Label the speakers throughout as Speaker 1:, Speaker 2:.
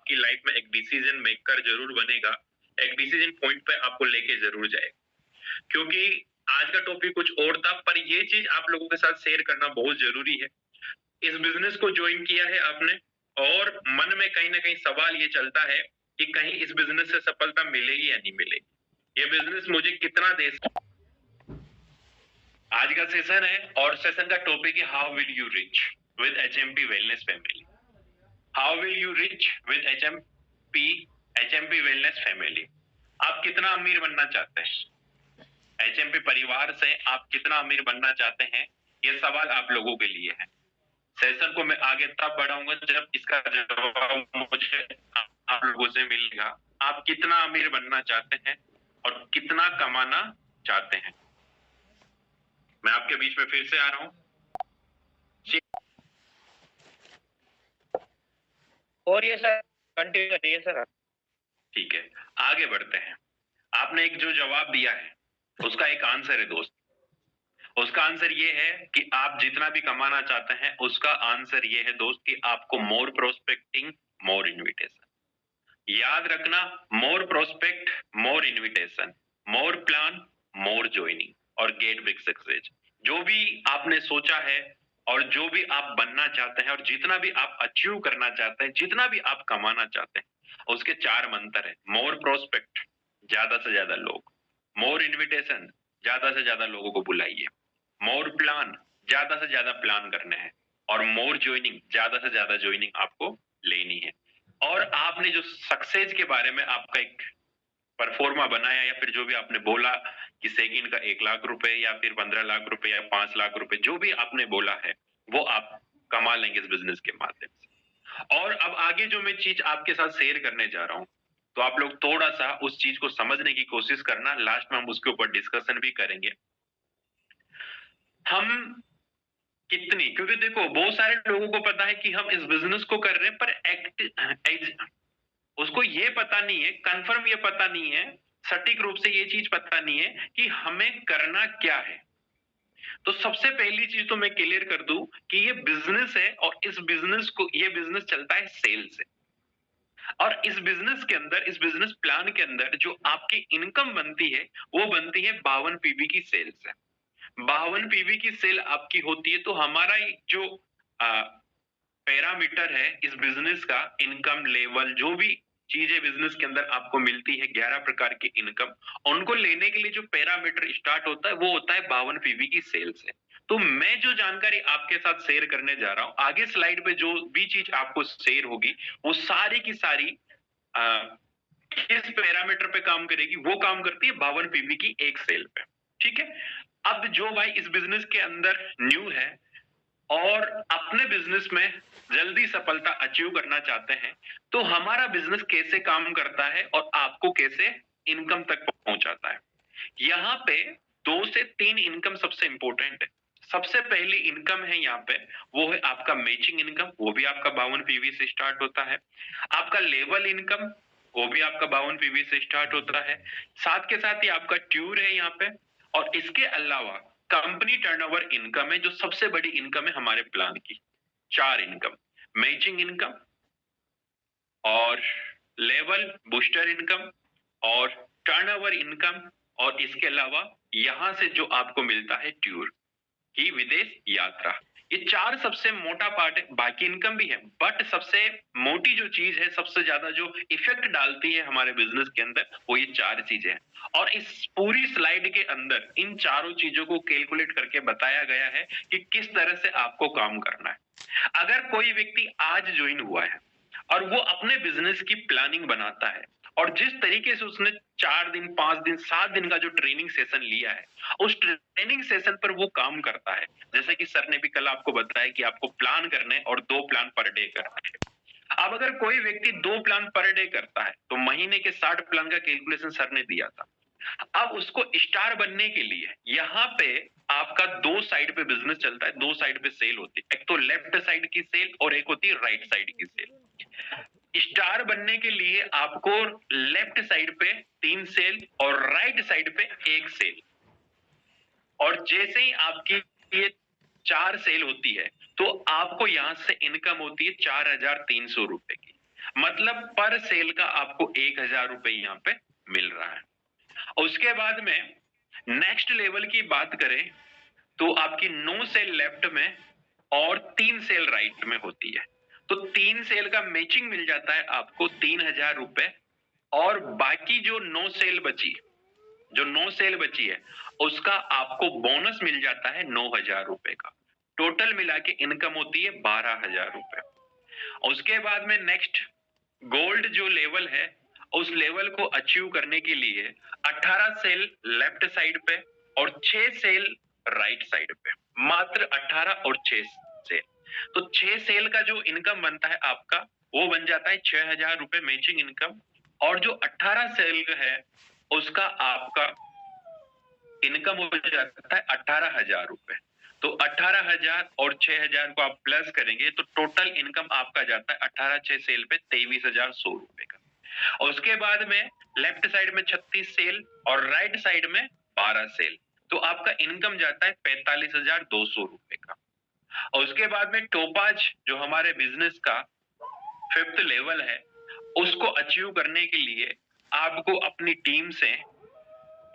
Speaker 1: आपकी लाइफ में एक डिसीजन मेकर जरूर बनेगा, एक डिसीजन पॉइंट पे आपको लेके जरूर जाएगा। क्योंकि आज का टॉपिक कुछ और था, पर ये चीज आप लोगों के साथ शेयर करना बहुत जरूरी है। इस बिजनेस को ज्वाइन किया है आपने, और मन में कहीं ना कहीं सवाल ये चलता है कि कहीं इस बिजनेस से सफलता मिलेगी या नहीं मिलेगी, ये बिजनेस मुझे कितना दे सकता। आज का सेशन है और सेशन का टॉपिक है how will you rich with HMP wellness family. How will you rich with HMP wellness family. आप कितना अमीर बनना चाहते हैं? एचएमपी परिवार से आप कितना अमीर बनना चाहते हैं? ये सवाल आप लोगों के लिए है। सेशन को मैं आगे तब बढ़ाऊंगा जब इसका जवाब मुझे आप लोगों से मिलेगा। आप कितना अमीर बनना चाहते हैं और कितना कमाना चाहते हैं? मैं आपके बीच में फिर से आ रहा हूं।
Speaker 2: और ये सर कंटिन्यू करिए सर।
Speaker 1: ठीक है, आगे बढ़ते हैं। आपने एक जो जवाब दिया है उसका एक आंसर है दोस्त। उसका आंसर ये है कि आप जितना भी कमाना चाहते हैं, उसका आंसर ये है दोस्त कि आपको मोर प्रोस्पेक्टिंग मोर इनविटेशन। याद रखना, मोर प्रोस्पेक्ट मोर इनविटेशन, मोर प्लान मोर ज्वाइनिंग और गेट बिग सक्सेस। जो भी आपने सोचा है और जो भी आप बनना चाहते हैं और जितना भी आप अचीव करना चाहते हैं, जितना भी आप कमाना चाहते हैं, उसके 4 मंत्र है। मोर प्रोस्पेक्ट, ज्यादा से ज्यादा लोग। मोर इनविटेशन, ज्यादा से ज्यादा लोगों को बुलाइए। मोर प्लान, ज्यादा से ज्यादा प्लान करने हैं। और मोर ज्वाइनिंग, ज्यादा से ज्यादा ज्वाइनिंग आपको लेनी है। और आपने जो सक्सेस के बारे में आपका एक परफॉर्मा बनाया, या फिर जो भी आपने बोला कि सेकंड का 1 लाख रुपए या फिर 15 लाख रुपए या 5 लाख रुपए, जो भी आपने बोला है वो आप कमा लेंगे इस बिजनेस के माध्यम से। और अब आगे जो मैं चीज आपके साथ शेयर करने जा रहा हूं, तो आप लोग थोड़ा सा उस चीज को समझने की कोशिश करना। लास्ट में हम उसके ऊपर डिस्कशन भी करेंगे। हम कितनी, क्योंकि देखो बहुत सारे लोगों को पता है कि हम इस बिजनेस को कर रहे हैं, पर उसको ये पता नहीं है, कंफर्म ये पता नहीं है, सटीक रूप से ये चीज पता नहीं है कि हमें करना क्या है। तो सबसे पहली चीज तो मैं क्लियर कर दूं कि ये बिजनेस है, और ये बिजनेस चलता है सेल से। और इस बिजनेस के अंदर, इस बिजनेस प्लान के अंदर जो आपकी इनकम बनती है, वो बनती है 52 पीवी की सेल से। 52 पीवी की सेल आपकी होती है, तो हमारा जो पैरामीटर है इस बिजनेस का, इनकम लेवल, जो भी चीजें बिजनेस के अंदर आपको मिलती है, 11 प्रकार की इनकम, उनको लेने के लिए जो पैरामीटर स्टार्ट होता है वो होता है 52 पीवी की सेल से। तो मैं जो जानकारी आपके साथ शेयर करने जा रहा हूं, आगे स्लाइड पे जो भी चीज आपको शेयर होगी, वो सारी की सारी किस पैरामीटर पे काम करेगी? वो काम करती है 52 पीवी की एक सेल पे। ठीक है। अब जो भाई इस बिजनेस के अंदर न्यू है और अपने बिजनेस में जल्दी सफलता अचीव करना चाहते हैं, तो हमारा बिजनेस कैसे काम करता है और आपको कैसे इनकम तक पहुंचाता है। यहाँ पे 2 से 3 इनकम सबसे इंपॉर्टेंट है। सबसे पहली इनकम है यहाँ पे, वो है आपका मैचिंग इनकम, वो भी आपका 52 पीवी से स्टार्ट होता है। आपका लेवल इनकम, वो भी आपका 52 पीवी से स्टार्ट होता है। साथ के साथ ही आपका ट्यूर है यहाँ पे। और इसके अलावा कंपनी टर्नओवर इनकम है, जो सबसे बड़ी इनकम है हमारे प्लान की। 4 इनकम, मैचिंग इनकम और लेवल बूस्टर इनकम और टर्नओवर इनकम, और इसके अलावा यहां से जो आपको मिलता है ट्यूर की विदेश यात्रा। ये 4 सबसे मोटा पार्ट है। बाकी इनकम भी है, बट सबसे मोटी जो चीज है, सबसे ज्यादा जो इफेक्ट डालती है हमारे बिजनेस के अंदर, वो ये 4 चीजें हैं। और इस पूरी स्लाइड के अंदर इन चारों चीजों को कैलकुलेट करके बताया गया है कि किस तरह से आपको काम करना है। अगर कोई व्यक्ति आज ज्वाइन हुआ है और वो अपने बिजनेस की प्लानिंग बनाता है, और जिस तरीके से उसने 4 दिन, 5 दिन, 7 दिन का जो ट्रेनिंग सेशन लिया है, उस ट्रेनिंग सेशन पर वो काम करता है, जैसे कि सर ने भी कल आपको बताया कि आपको प्लान करने और 2 प्लान पर डे करना है। अब अगर कोई व्यक्ति 2 प्लान पर डे करता है, तो महीने के 60 प्लान का कैलकुलेशन सर ने दिया था। अब उसको स्टार बनने के लिए यहाँ पे आपका 2 साइड पे बिजनेस चलता है, 2 साइड पे सेल होती है। एक तो लेफ्ट साइड की सेल और एक होती है राइट साइड की सेल। स्टार बनने के लिए आपको लेफ्ट साइड पे 3 सेल और राइट साइड पे 1 सेल, और जैसे ही आपकी ये 4 सेल होती है, तो आपको यहां से इनकम होती है 4,300 रुपए की। मतलब पर सेल का आपको 1000 रुपए यहाँ पे मिल रहा है। उसके बाद में नेक्स्ट लेवल की बात करें तो आपकी 9 सेल लेफ्ट में और 3 सेल राइट में होती है। तो 3 सेल का मैचिंग मिल जाता है आपको 3000 रुपए, और बाकी जो 9 सेल बची, जो 9 सेल बची है उसका आपको बोनस मिल जाता है 9000 रुपए का। टोटल मिला के इनकम होती है 12000 रुपए। उसके बाद में नेक्स्ट गोल्ड जो लेवल है, उस लेवल को अचीव करने के लिए 18 सेल लेफ्ट साइड पे और 6 सेल राइट साइड पे, मात्र 18 और 6 सेल। तो 6 सेल का जो इनकम बनता है आपका वो बन जाता है 6000 रुपए मैचिंग इनकम, और जो 18 सेल है उसका आपका इनकम हो जाता है 18000 रुपए। तो 18000 और 6000 को आप प्लस करेंगे तो टोटल इनकम आपका जाता है 18 6 सेल पे 23100 रुपए का। और उसके बाद में लेफ्ट साइड में 36 सेल और राइट साइड में 12 सेल, तो आपका इनकम जाता है 45200 रुपए का। और उसके बाद में टोपाज जो हमारे बिजनेस का 5th लेवल है, उसको अचीव करने के लिए आपको अपनी टीम से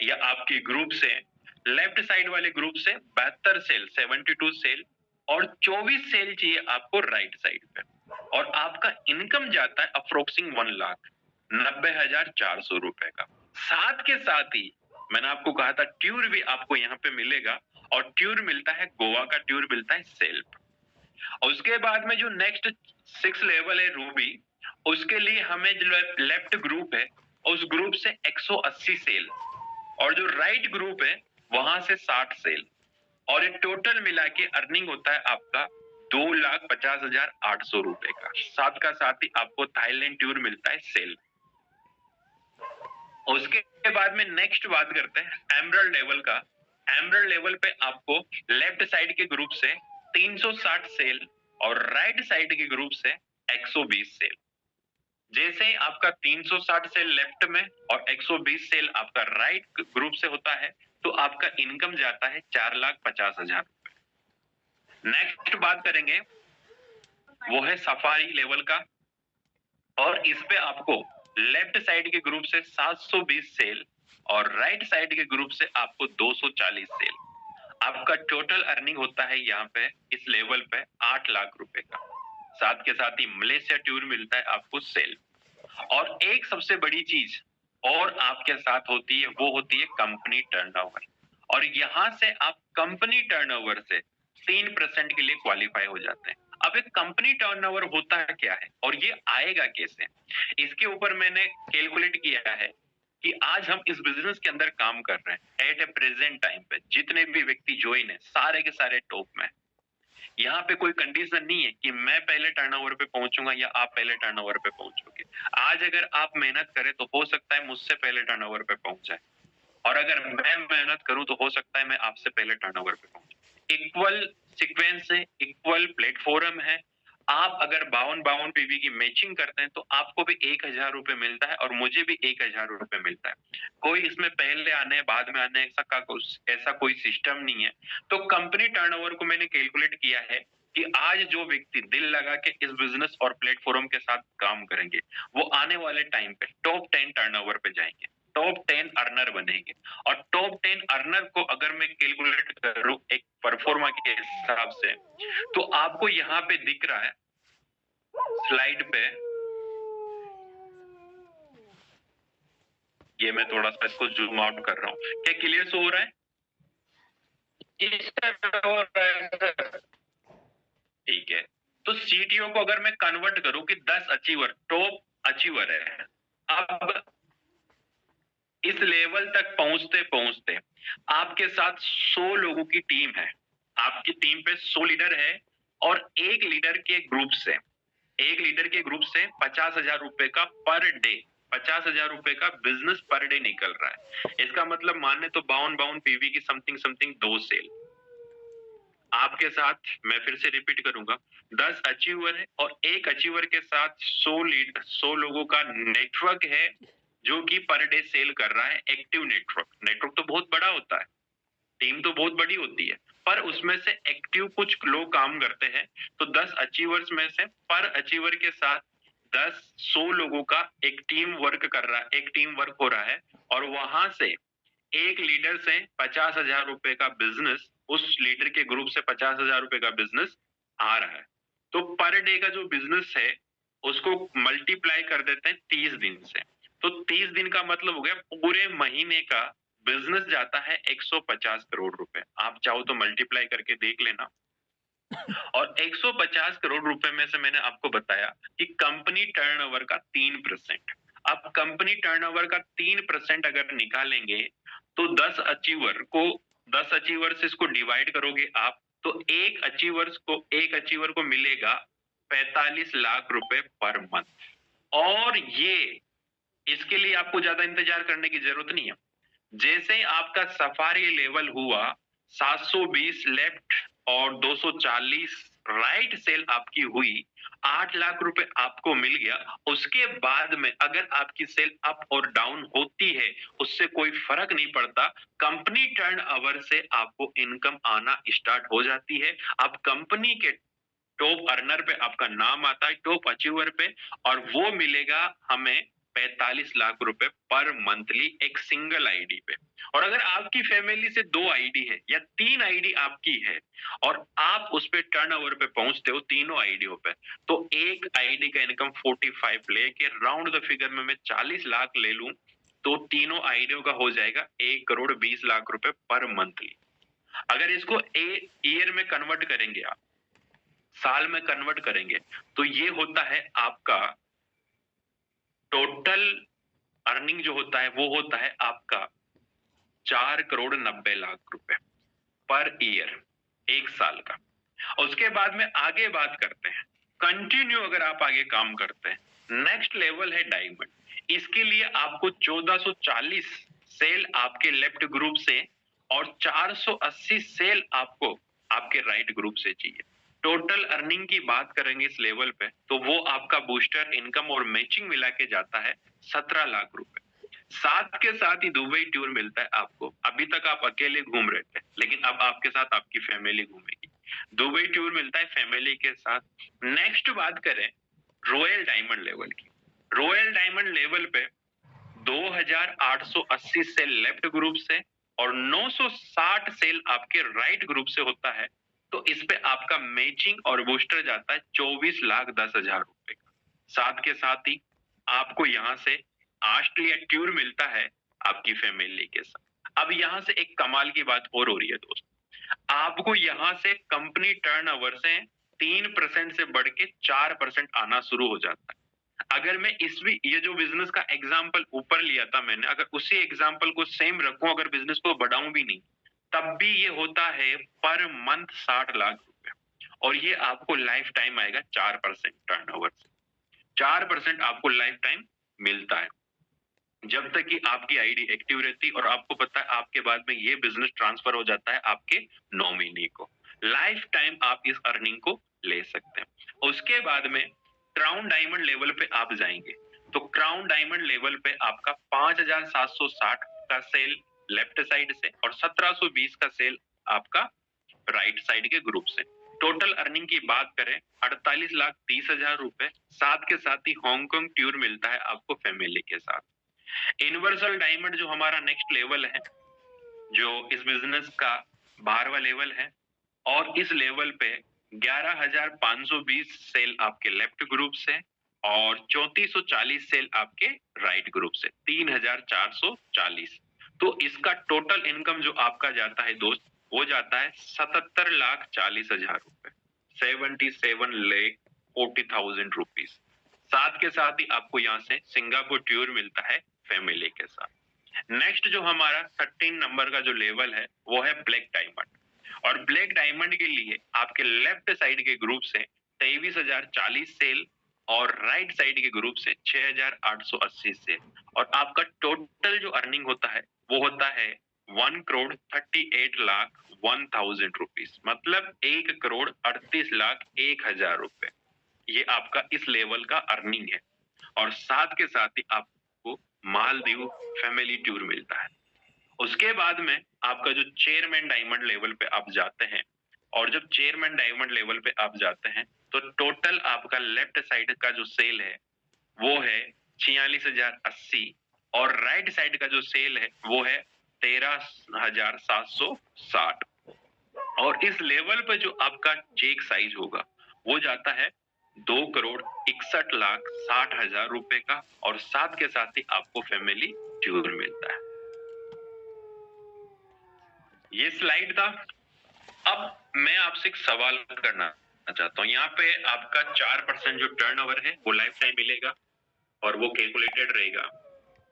Speaker 1: या आपके ग्रुप से, लेफ्ट साइड वाले ग्रुप से 72 सेल 72 सेल और 24 सेल चाहिए आपको राइट साइड पे, और आपका इनकम जाता है अप्रोक्सिंग 1,90,400 रुपए का। साथ के साथ ही मैंने आपको कहा था ट्यूर भी आपको यहाँ पे मिलेगा, और ट्यूर मिलता है गोवा का, ट्यूर मिलता है सेल्फ। और उसके बाद में जो नेक्स्ट 6 लेवल है रूबी, उसके लिए हमें जो लेफ्ट ग्रुप है उस ग्रुप से 180 सेल, और जो राइट ग्रुप है वहां से 60 सेल, और ये टोटल मिला के अर्निंग होता है आपका 2,50,800 रुपए का। साथ का साथ ही आपको थाईलैंड टूर मिलता है सेल। उसके बाद में नेक्स्ट बात करते हैं एमरल्ड लेवल का। एमरल्ड लेवल पे आपको लेफ्ट साइड के ग्रुप से 360 सेल और राइट साइड के ग्रुप से 120 सेल। जैसे ही आपका 360 सेल लेफ्ट में और 120 सेल आपका राइट ग्रुप से होता है तो आपका इनकम जाता है 4,50,000 रुपए। नेक्स्ट बात करेंगे वो है सफारी लेवल का, और इस पे आपको लेफ्ट साइड के ग्रुप से 720 सेल और राइट साइड के ग्रुप से आपको 240 सेल। आपका टोटल अर्निंग होता है यहाँ पे इस लेवल पे 8 लाख रुपए का। साथ के साथ ही मलेशिया टूर मिलता है आपको सेल। और एक सबसे बड़ी चीज और आपके साथ होती है वो होती है कंपनी टर्नओवर, और यहाँ से आप कंपनी टर्नओवर से 3% के लिए क्वालिफाई हो जाते हैं। अब एक कंपनी टर्नओवर होता है क्या है और ये आएगा कैसे, इसके ऊपर मैंने कैलकुलेट किया है कि आज हम इस बिजनेस के अंदर काम कर रहे हैं एट ए प्रेजेंट टाइम पे, जितने भी व्यक्ति ज्वाइन है सारे के सारे टॉप में। यहाँ पे कोई कंडीशन नहीं है कि मैं पहले टर्नओवर पे पहुंचूंगा या आप पहले टर्नओवर पे पहुंचोगे। आज अगर आप मेहनत करें तो हो सकता है मुझसे पहले टर्नओवर पे पहुंच जाए, और अगर मैं मेहनत करूं तो हो सकता है मैं आपसे पहले टर्नओवर पे पहुंचूं। इक्वल सीक्वेंस है, इक्वल प्लेटफॉर्म है। आप अगर 52 पीवी की मैचिंग करते हैं तो आपको भी 1000 रुपए मिलता है और मुझे भी 1000 रुपए मिलता है। कोई इसमें पहले आने बाद में आने ऐसा कोई सिस्टम नहीं है। तो कंपनी टर्नओवर को मैंने कैलकुलेट किया है कि आज जो व्यक्ति दिल लगा के इस बिजनेस और प्लेटफॉर्म के साथ काम करेंगे वो आने वाले टाइम पे टॉप 10 टर्नओवर पे जाएंगे, टॉप 10 अर्नर बनेंगे। और टॉप 10 अर्नर को अगर मैं कैलकुलेट करूं एक परफॉर्मा के हिसाब से, तो आपको यहाँ पे दिख रहा है स्लाइड पे, ये मैं थोड़ा सा इसको जूम आउट कर रहा हूँ, क्या क्लियर शो हो रहा है? ठीक है। तो सीटीओ को अगर मैं कन्वर्ट करूं कि 10 अचीवर टॉप अचीवर है, अब इस लेवल तक पहुंचते पहुंचते आपके साथ 100 लोगों की टीम है, आपकी टीम पे 100 लीडर है, और एक लीडर के ग्रुप से 50,000 रुपए का पर डे, 50,000 रुपए का बिजनेस पर डे निकल रहा है। इसका मतलब माने तो 52 पीवी की समथिंग 2 सेल आपके साथ। मैं फिर से रिपीट करूंगा, 10 अचीवर है और एक अचीवर के साथ 100 लोगों का नेटवर्क है जो कि पर डे सेल कर रहा है। एक्टिव नेटवर्क तो बहुत बड़ा होता है, टीम तो बहुत बड़ी होती है, पर उसमें से एक्टिव कुछ लोग काम करते हैं। तो 10 अचीवर्स में से पर अचीवर के साथ 10-100 लोगों का एक टीम वर्क कर रहा है, एक टीम वर्क हो रहा है, और वहां से एक लीडर से 50,000 रुपए का बिजनेस, उस लीडर के ग्रुप से 50,000 रुपए का बिजनेस आ रहा है, तो पर डे का जो बिजनेस है उसको मल्टीप्लाई कर देते हैं 30 दिन से। तो 30 दिन का मतलब हो गया पूरे महीने का बिजनेस जाता है 150 करोड़ रुपए। आप चाहो तो मल्टीप्लाई करके देख लेना। और 150 करोड़ रुपए में से मैंने आपको बताया कि कंपनी टर्नओवर का 3%। अब कंपनी टर्नओवर का 3% अगर निकालेंगे तो 10 अचीवर से इसको डिवाइड करोगे आप, तो एक अचीवर को मिलेगा 45 लाख रुपए पर मंथ। और ये, इसके लिए आपको ज्यादा इंतजार करने की जरूरत नहीं है। जैसे ही आपका सफारी लेवल हुआ, 720 लेफ्ट और 240 राइट सेल आपकी हुई, 8 लाख रुपए आपको मिल गया। उसके बाद में अगर आपकी सेल अप और डाउन होती है उससे कोई फर्क नहीं पड़ता, कंपनी टर्न ओवर से आपको इनकम आना स्टार्ट हो जाती है। अब कंपनी के टॉप अर्नर पे आपका नाम आता है, टॉप अचीवर पे, और वो मिलेगा हमें 45 लाख रुपए पर मंथली एक सिंगल आईडी पे। और अगर आपकी फैमिली से 2 आईडी है या 3 आईडी आपकी है और आप उस पे टर्नओवर पे पहुंचते हो तीनों आईडियों पे, तो एक आईडी का इनकम 45 लेके राउंड द फिगर में मैं 40 लाख ले लूं, तो तीनों आईडियों का हो जाएगा 1 करोड़ 20 लाख रुपए पर मंथली। अगर इसको ईयर में कन्वर्ट करेंगे, आप साल में कन्वर्ट करेंगे, तो ये होता है आपका टोटल अर्निंग जो होता है वो होता है आपका 4 करोड़ 90 लाख रुपए पर ईयर, एक साल का। उसके बाद में आगे बात करते हैं, कंटिन्यू अगर आप आगे काम करते हैं, नेक्स्ट लेवल है डायमंड। इसके लिए आपको 1440 सेल आपके लेफ्ट ग्रुप से और 480 सेल आपको आपके राइट ग्रुप से चाहिए। टोटल अर्निंग की बात करेंगे इस लेवल पे, तो वो आपका बूस्टर इनकम और मैचिंग मिला के जाता है 17 लाख रुपए। साथ के साथ ही दुबई टूर मिलता है आपको। अभी तक आप अकेले घूम रहे थे, लेकिन अब आपके साथ आपकी फैमिली घूमेगी। दुबई टूर मिलता है फैमिली के साथ। नेक्स्ट बात करें रॉयल डायमंड लेवल की। रॉयल डायमंड लेवल पे 2880 सेल लेफ्ट ग्रुप से और 960 सेल आपके राइट ग्रुप से होता है, तो इस पे आपका मैचिंग और बूस्टर जाता है 24,10,000 रुपए का। साथ के साथ ही आपको यहाँ से ऑस्ट्रेलिया टूर मिलता है आपकी फैमिली के साथ। अब यहाँ से एक कमाल की बात और हो रही है दोस्त, आपको यहाँ से कंपनी टर्नओवर से 3% से बढ़ के 4% आना शुरू हो जाता है। अगर मैं ये जो बिजनेस का एग्जाम्पल ऊपर लिया था मैंने, अगर उसी एग्जाम्पल को सेम रखूं, अगर बिजनेस को बढ़ाऊं भी नहीं, तब भी ये होता है पर मंथ 60 लाख रुपए। और ये आपको लाइफ टाइम आएगा 4% टर्नओवर से। 4% आपको लाइफ टाइम मिलता है जब तक कि आपकी आईडी एक्टिव रहती, और आपको पता है आपके बाद में ये बिजनेस ट्रांसफर हो जाता है आपके नॉमिनी को। लाइफ टाइम आप इस अर्निंग को ले सकते हैं। उसके बाद में क्राउन डायमंड लेवल पे आप जाएंगे, तो क्राउन डायमंड लेवल पे आपका 5,760 का सेल लेफ्ट साइड से और 1,720 का सेल आपका राइट साइड के ग्रुप से। टोटल अर्निंग की बात करें 48,30,000 रुपए। साथ के साथ ही हांगकांग टूर मिलता है आपको फैमिली के साथ। यूनिवर्सल डायमंड जो हमारा नेक्स्ट लेवल है, जो इस बिजनेस का 12वां लेवल है, और इस लेवल पे 11,520 सेल आपके लेफ्ट ग्रुप से और 3,440 सेल आपके राइट ग्रुप से, 3,440। तो इसका टोटल इनकम जो आपका जाता है दोस्त, वो जाता है 77,40,000 रुपए, 77,40,000 रुपीज। साथ के साथ ही आपको यहाँ से सिंगापुर टूर मिलता है फैमिली के साथ। नेक्स्ट जो हमारा 13 नंबर का जो लेवल है वो है ब्लैक डायमंड। और ब्लैक डायमंड के लिए आपके लेफ्ट साइड के ग्रुप से 23,040 सेल और राइट साइड के ग्रुप से 6,880 सेल। और आपका टोटल जो अर्निंग होता है वो होता है 1,38,01,000 रुपीज, मतलब 1,38,01,000 रुपए। ये आपका इस लेवल का अर्निंग है। और साथ के साथ ही आपको मालदीव फैमिली टूर मिलता है। उसके बाद में आपका जो चेयरमैन डायमंड लेवल पे आप जाते हैं, और जब चेयरमैन डायमंड लेवल पे आप जाते हैं तो टोटल आपका लेफ्ट साइड का जो सेल है वो है 46,080 और राइट साइड का जो सेल है वो है 13,760 और इस लेवल पे जो आपका चेक साइज होगा वो जाता है 2,61,60,000 रुपए का और साथ के साथ ही आपको फैमिली ट्यूर मिलता है। ये स्लाइड था। अब मैं आपसे एक सवाल करना चाहता हूँ। यहाँ पे आपका 4% जो टर्नओवर है वो लाइफ टाइम मिलेगा और वो कैलकुलेटेड रहेगा।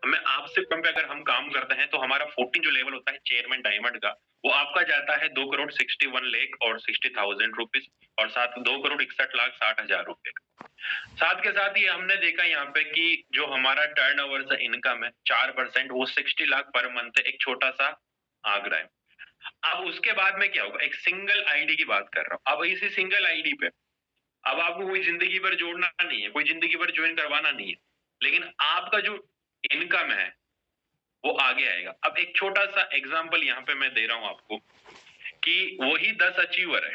Speaker 1: मैं आपसे कम पे अगर हम काम करते हैं तो हमारा 14 जो लेवल होता है चेयरमैन डायमंड का वो आपका जाता है 2,61,00,000 और 60,000 रुपीज और साथ 2,61,60,000 रुपए का। साथ के साथ ही हमने देखा यहाँ पे कि जो हमारा टर्नओवर से इनकम है 4% वो 60 लाख पर मंथ है, एक छोटा सा आंकड़ा है। अब उसके बाद में क्या होगा, एक सिंगल आईडी की बात कर रहा हूँ। अब इसी सिंगल आईडी पे अब आपको कोई जिंदगी भर जोड़ना नहीं है, कोई जिंदगी भर ज्वाइन करवाना नहीं है, लेकिन आपका जो इनकम है वो आगे आएगा। अब एक छोटा सा एग्जांपल यहाँ पे मैं दे रहा हूं आपको कि वही 10 अचीवर है,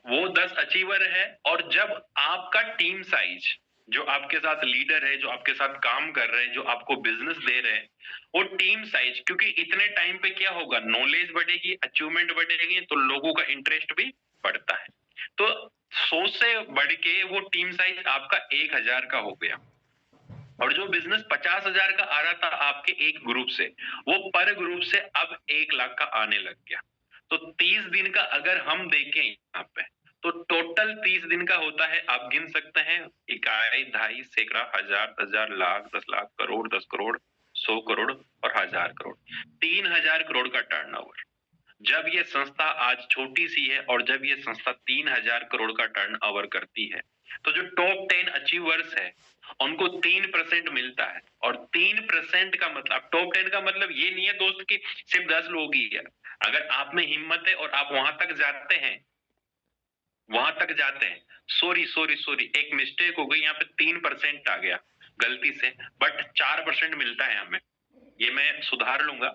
Speaker 1: वो 10 अचीवर है और जब आपका टीम साइज जो आपके साथ लीडर है, जो आपके साथ काम कर रहे हैं, जो आपको बिजनेस दे रहे हैं, वो टीम साइज, क्योंकि इतने टाइम पे क्या होगा, नॉलेज बढ़ेगी, अचीवमेंट बढ़ेगी, तो लोगों का इंटरेस्ट भी बढ़ता है। तो 100 से बढ़ के वो टीम साइज आपका 1,000 का हो गया और जो बिजनेस 50,000 का आ रहा था आपके एक ग्रुप से, वो पर ग्रुप से अब 1 लाख का आने लग गया। तो 30 दिन का अगर हम देखें यहाँ पे तो टोटल 30 दिन का होता है, आप गिन सकते हैं, इकाई, ढाई, सैकड़ा, हजार, 10,000, लाख, 10 लाख, करोड़, 10 करोड़, 100 करोड़ और 1,000 करोड़, 3,000 करोड़ का टर्नओवर। जब ये संस्था आज छोटी सी है और जब ये संस्था 3,000 करोड़ का टर्नओवर करती है, तो जो टॉप 10 अचीवर्स है उनको 3% मिलता है। और 3% का मतलब, टॉप 10 का मतलब ये नहीं है दोस्त कि सिर्फ 10 लोग ही है। अगर आप में हिम्मत है और आप वहां तक जाते हैं, सॉरी एक मिस्टेक हो गई यहाँ पे, 3% आ गया गलती से, बट 4% मिलता है हमें, ये मैं सुधार लूंगा।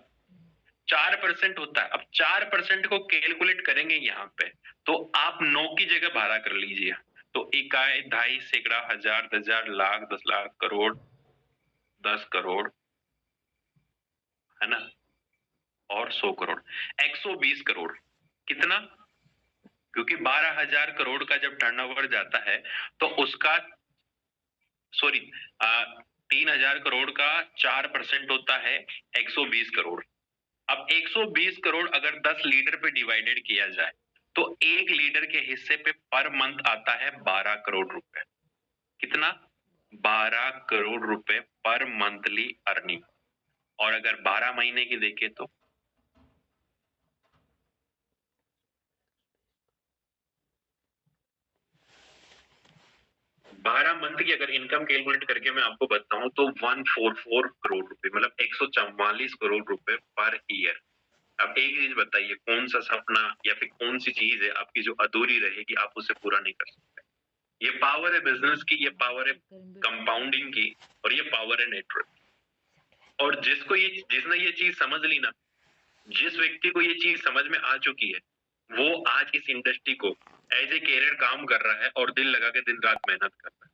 Speaker 1: 4% होता है। अब 4% को कैलकुलेट करेंगे यहाँ पे तो आप 9 की जगह 12 कर लीजिए। तो इकाई, ढाई, सैकड़ा, हजार, 10,000, लाख, 10 लाख, करोड़, 10 करोड़, है ना, और 100 करोड़, 120 करोड़। कितना? क्योंकि 12,000 करोड़ का जब टर्नओवर जाता है तो उसका, सॉरी, 3,000 करोड़ का 4% होता है 120 करोड़। अब 120 करोड़ अगर 10 लीडर पे डिवाइडेड किया जाए तो एक लीडर के हिस्से पे पर मंथ आता है 12 करोड़ रुपए। कितना? 12 करोड़ रुपए पर मंथली अर्निंग। और अगर 12 महीने की देखें तो 12 मंथ की अगर इनकम कैलकुलेट करके मैं आपको बताऊं तो 144 करोड़ रुपए, मतलब 144 करोड़ रुपए पर ईयर। अब एक चीज बताइए, कौन सा सपना या फिर कौन सी चीज है आपकी जो अधूरी रहेगी, आप उसे पूरा नहीं कर सकते? ये पावर है बिजनेस की, ये पावर है कंपाउंडिंग की और ये पावर है नेटवर्क। और जिसने ये चीज समझ ली ना, जिस व्यक्ति को ये चीज समझ में आ चुकी है, वो आज इस इंडस्ट्री को एज ए कैरियर काम कर रहा है और दिल लगा के दिन रात मेहनत कर रहा है।